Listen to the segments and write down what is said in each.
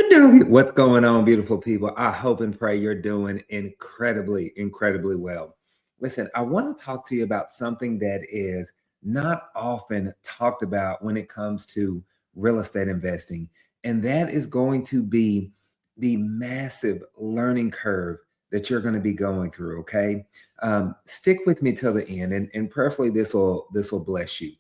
What's going on, beautiful people? I hope and pray you're doing incredibly, incredibly well. Listen, I want to talk to you about something that is not often talked about when it comes to real estate investing, and that is going to be the massive learning curve that you're going to be going through. Okay, stick with me till the end, and prayerfully this will bless you.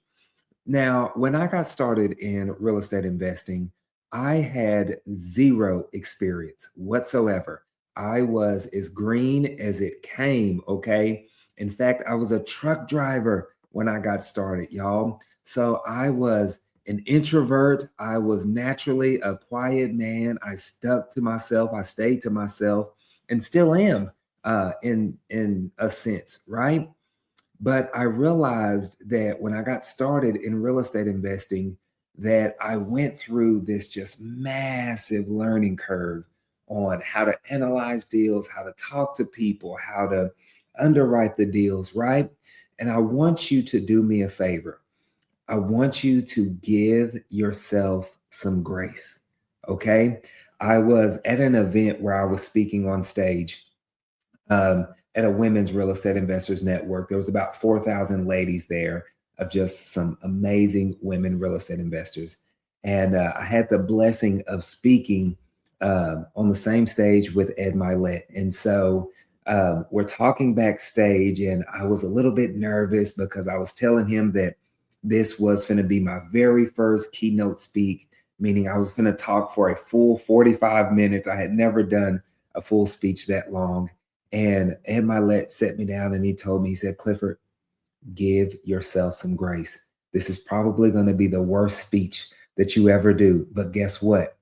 Now, when I got started in real estate investing, I had zero experience whatsoever. I was as green as it came, okay? In fact, I was a truck driver when I got started, y'all. So I was an introvert. I was naturally a quiet man. I stuck to myself. I stayed to myself and still am in a sense, right? But I realized that when I got started in real estate investing, that I went through this just massive learning curve on how to analyze deals, how to talk to people, how to underwrite the deals, right? And I want you to do me a favor. I want you to give yourself some grace. Okay. I was at an event where I was speaking on stage at a women's real estate investors network. There was about 4,000 ladies there of just some amazing women real estate investors. And I had the blessing of speaking on the same stage with Ed Milet. And so we're talking backstage, and I was a little bit nervous because I was telling him that this was going to be my very first keynote speak, meaning I was going to talk for a full 45 minutes. I had never done a full speech that long. And Ed Milet set me down and he told me, he said, Clifford, give yourself some grace. This is probably going to be the worst speech that you ever do. But guess what?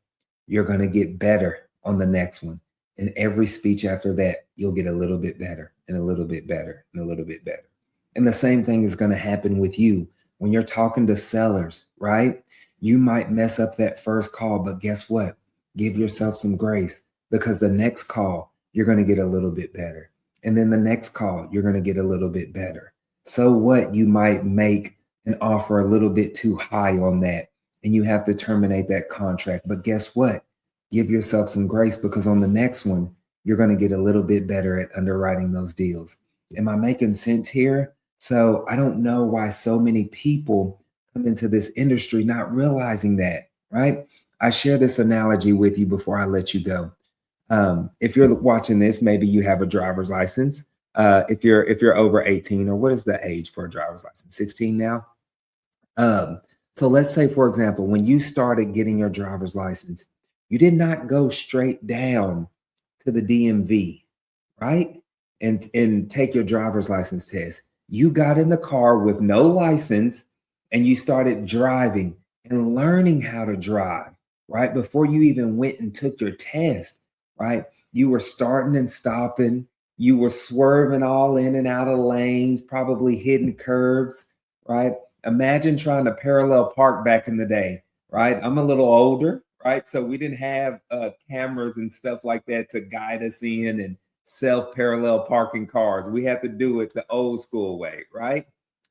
You're going to get better on the next one. And every speech after that, you'll get a little bit better and a little bit better and a little bit better. And the same thing is going to happen with you when you're talking to sellers, right? You might mess up that first call, but guess what? Give yourself some grace, because the next call, you're going to get a little bit better. And then the next call, you're going to get a little bit better. So what? You might make an offer a little bit too high on that, and you have to terminate that contract. But guess what? Give yourself some grace, because on the next one, you're going to get a little bit better at underwriting those deals. Am I making sense here? So I don't know why so many people come into this industry not realizing that, right? I share this analogy with you before I let you go. If you're watching this, maybe you have a driver's license. If you're over 18, or what is the age for a driver's license? 16 now. So let's say, for example, when you started getting your driver's license, you did not go straight down to the DMV, right? And take your driver's license test. You got in the car with no license and you started driving and learning how to drive, right? Before you even went and took your test, right? You were starting and stopping. You were swerving all in and out of lanes, probably hitting curbs, right? Imagine trying to parallel park back in the day, right? I'm a little older, right? So we didn't have cameras and stuff like that to guide us in and self-parallel parking cars. We had to do it the old school way, right?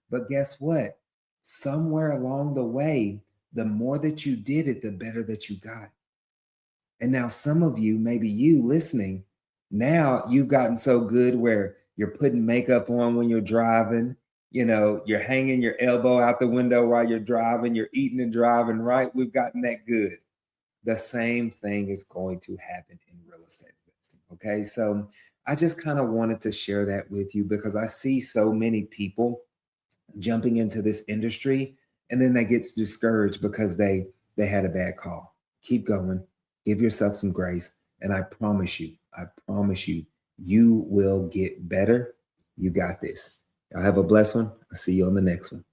But guess what? Somewhere along the way, the more that you did it, the better that you got. And now some of you, maybe you listening, now you've gotten so good where you're putting makeup on when you're driving, you're hanging your elbow out the window while you're driving, you're eating and driving, right? We've gotten that good. The same thing is going to happen in real estate investing. Okay. So I just kind of wanted to share that with you, because I see so many people jumping into this industry and then they get discouraged because they had a bad call. Keep going. Give yourself some grace. And I promise you, you will get better. You got this. Y'all have a blessed one. I'll see you on the next one.